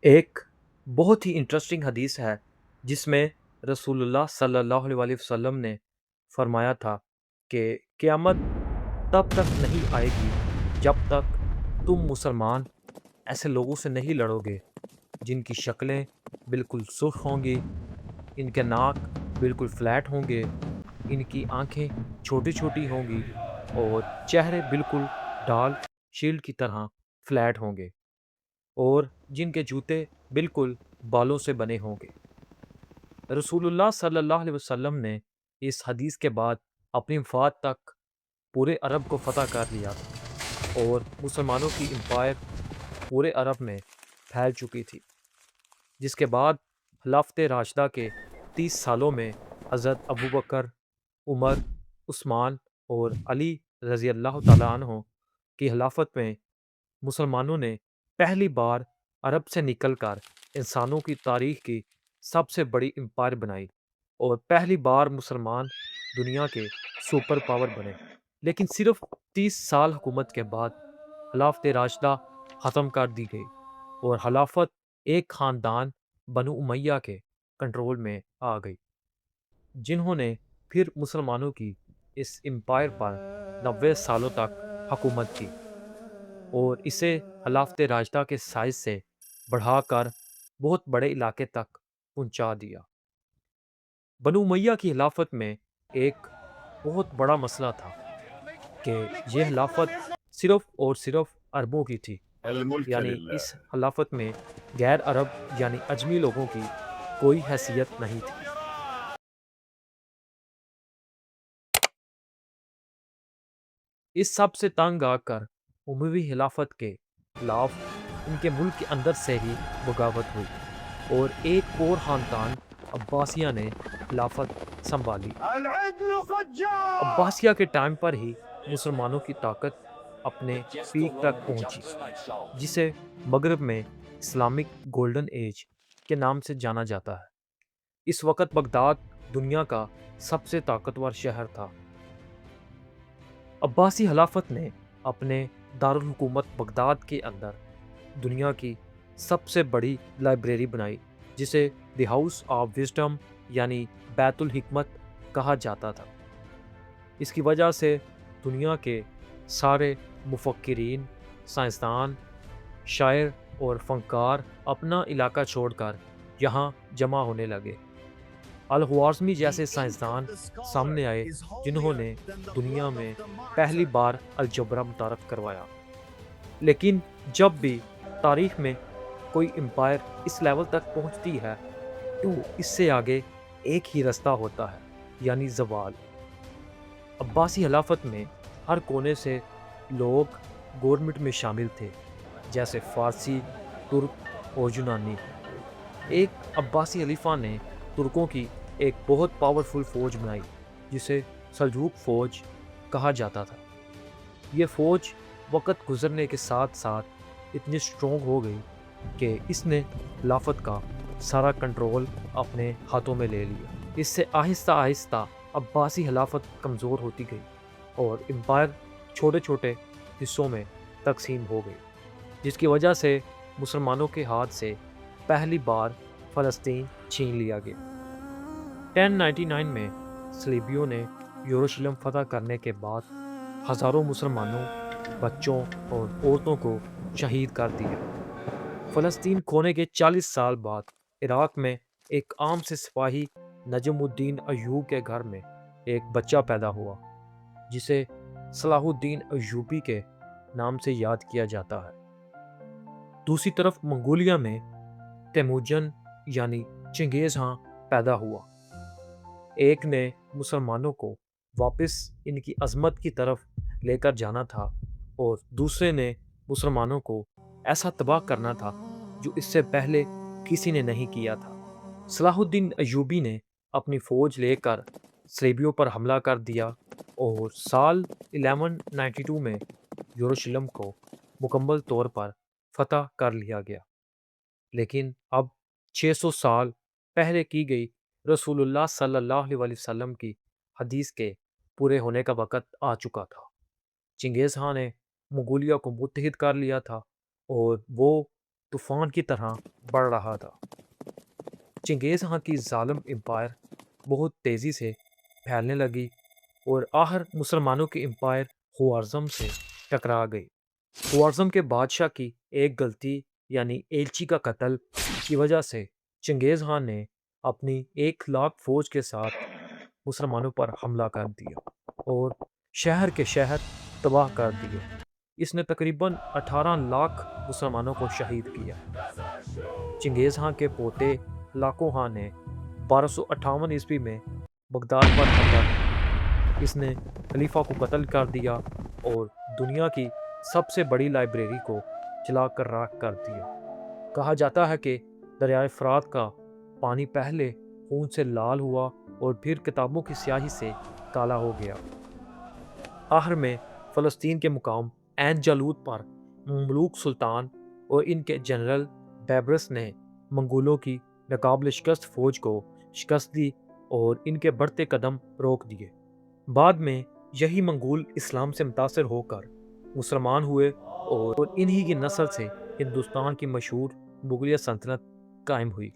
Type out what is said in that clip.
ایک بہت ہی انٹرسٹنگ حدیث ہے جس میں رسول اللہ صلی اللہ علیہ وسلم نے فرمایا تھا کہ قیامت تب تک نہیں آئے گی جب تک تم مسلمان ایسے لوگوں سے نہیں لڑو گے جن کی شکلیں بالکل سرخ ہوں گی، ان کے ناک بالکل فلیٹ ہوں گے، ان کی آنکھیں چھوٹی چھوٹی ہوں گی اور چہرے بالکل ڈال شیلڈ کی طرح فلیٹ ہوں گے، اور جن کے جوتے بالکل بالوں سے بنے ہوں گے۔ رسول اللہ صلی اللہ علیہ وسلم نے اس حدیث کے بعد اپنی وفات تک پورے عرب کو فتح کر لیا تھا اور مسلمانوں کی امپائر پورے عرب میں پھیل چکی تھی، جس کے بعد خلافت راشدہ کے 30 سالوں میں حضرت ابوبکر، عمر، عثمان اور علی رضی اللہ تعالیٰ عنہ کی خلافت میں مسلمانوں نے پہلی بار عرب سے نکل کر انسانوں کی تاریخ کی سب سے بڑی امپائر بنائی اور پہلی بار مسلمان دنیا کے سپر پاور بنے۔ لیکن صرف 30 سال حکومت کے بعد خلافت راشدہ ختم کر دی گئی اور خلافت ایک خاندان بنو امیہ کے کنٹرول میں آ گئی، جنہوں نے پھر مسلمانوں کی اس امپائر پر 90 سالوں تک حکومت کی اور اسے خلافت راشدہ کے سائز سے بڑھا کر بہت بڑے علاقے تک پہنچا دیا۔ بنو امیہ کی خلافت میں ایک بہت بڑا مسئلہ تھا کہ یہ خلافت صرف اور صرف عربوں کی تھی، الملك یعنی لله. اس خلافت میں غیر عرب یعنی اجمی لوگوں کی کوئی حیثیت نہیں تھی۔ اس سب سے تنگ آ کر اموی خلافت کے خلاف ان کے ملک کے اندر سے ہی بغاوت ہوئی اور ایک اور خاندان عباسیہ نے خلافت سنبھالی۔ العدل قد جاء. عباسیہ کے ٹائم پر ہی مسلمانوں کی طاقت اپنے پیک تک پہنچی، جسے مغرب میں اسلامک گولڈن ایج کے نام سے جانا جاتا ہے۔ اس وقت بغداد دنیا کا سب سے طاقتور شہر تھا۔ عباسی خلافت نے اپنے دارالحکومت بغداد کے اندر دنیا کی سب سے بڑی لائبریری بنائی، جسے دی ہاؤس آف وزڈم یعنی بیت الحکمت کہا جاتا تھا۔ اس کی وجہ سے دنیا کے سارے مفکرین، سائنسدان، شاعر اور فنکار اپنا علاقہ چھوڑ کر یہاں جمع ہونے لگے۔ الخوارزمی جیسے سائنسدان سامنے آئے جنہوں نے دنیا میں پہلی بار الجبرا متعارف کروایا۔ لیکن جب بھی تاریخ میں کوئی امپائر اس لیول تک پہنچتی ہے تو اس سے آگے ایک ہی رستہ ہوتا ہے، یعنی زوال۔ عباسی خلافت میں ہر کونے سے لوگ گورنمنٹ میں شامل تھے، جیسے فارسی، ترک اور یونانی۔ ایک عباسی خلیفہ نے ترکوں کی ایک بہت پاورفل فوج بنائی جسے سلجوق فوج کہا جاتا تھا۔ یہ فوج وقت گزرنے کے ساتھ ساتھ اتنی اسٹرونگ ہو گئی کہ اس نے خلافت کا سارا کنٹرول اپنے ہاتھوں میں لے لیا۔ اس سے آہستہ آہستہ عباسی خلافت کمزور ہوتی گئی اور امپائر چھوٹے چھوٹے حصوں میں تقسیم ہو گئی، جس کی وجہ سے مسلمانوں کے ہاتھ سے پہلی بار فلسطین چھین لیا گیا۔ 1099 میں صلیبیوں نے یروشلم فتح کرنے کے بعد ہزاروں مسلمانوں، بچوں اور عورتوں کو شہید کر دیا۔ فلسطین کھونے کے 40 سال بعد عراق میں ایک عام سے سپاہی نجم الدین ایوب کے گھر میں ایک بچہ پیدا ہوا جسے صلاح الدین ایوبی کے نام سے یاد کیا جاتا ہے۔ دوسری طرف منگولیا میں تیموجن یعنی چنگیز خان پیدا ہوا۔ ایک نے مسلمانوں کو واپس ان کی عظمت کی طرف لے کر جانا تھا اور دوسرے نے مسلمانوں کو ایسا تباہ کرنا تھا جو اس سے پہلے کسی نے نہیں کیا تھا۔ صلاح الدین ایوبی نے اپنی فوج لے کر صلیبیوں پر حملہ کر دیا اور سال 1192 میں یروشلم کو مکمل طور پر فتح کر لیا گیا۔ لیکن اب 600 سال پہلے کی گئی رسول اللہ صلی اللہ علیہ وسلم کی حدیث کے پورے ہونے کا وقت آ چکا تھا۔ چنگیز خان نے منگولیا کو متحد کر لیا تھا اور وہ طوفان کی طرح بڑھ رہا تھا۔ چنگیز خان کی ظالم امپائر بہت تیزی سے پھیلنے لگی اور آخر مسلمانوں کی امپائر خوارزم سے ٹکرا گئی۔ خوارزم کے بادشاہ کی ایک غلطی یعنی ایلچی کا قتل کی وجہ سے چنگیز خان نے اپنی 1,00,000 فوج کے ساتھ مسلمانوں پر حملہ کر دیا اور شہر کے شہر تباہ کر دیے۔ اس نے تقریباً 18,00,000 مسلمانوں کو شہید کیا۔ چنگیز خان کے پوتے لاکو خان نے 1258 عیسوی میں بغداد پر حملہ کیا۔ اس نے خلیفہ کو قتل کر دیا اور دنیا کی سب سے بڑی لائبریری کو جلا کر راکھ کر دیا۔ کہا جاتا ہے کہ دریائے فرات کا پانی پہلے خون سے لال ہوا اور پھر کتابوں کی سیاہی سے کالا ہو گیا۔ آخر میں فلسطین کے مقام عین جالوت پر مملوک سلطان اور ان کے جنرل بیبرس نے منگولوں کی ناقابل شکست فوج کو شکست دی اور ان کے بڑھتے قدم روک دیے۔ بعد میں یہی منگول اسلام سے متاثر ہو کر مسلمان ہوئے اور انہی کی نسل سے ہندوستان کی مشہور مغلیہ سلطنت قائم ہوئی۔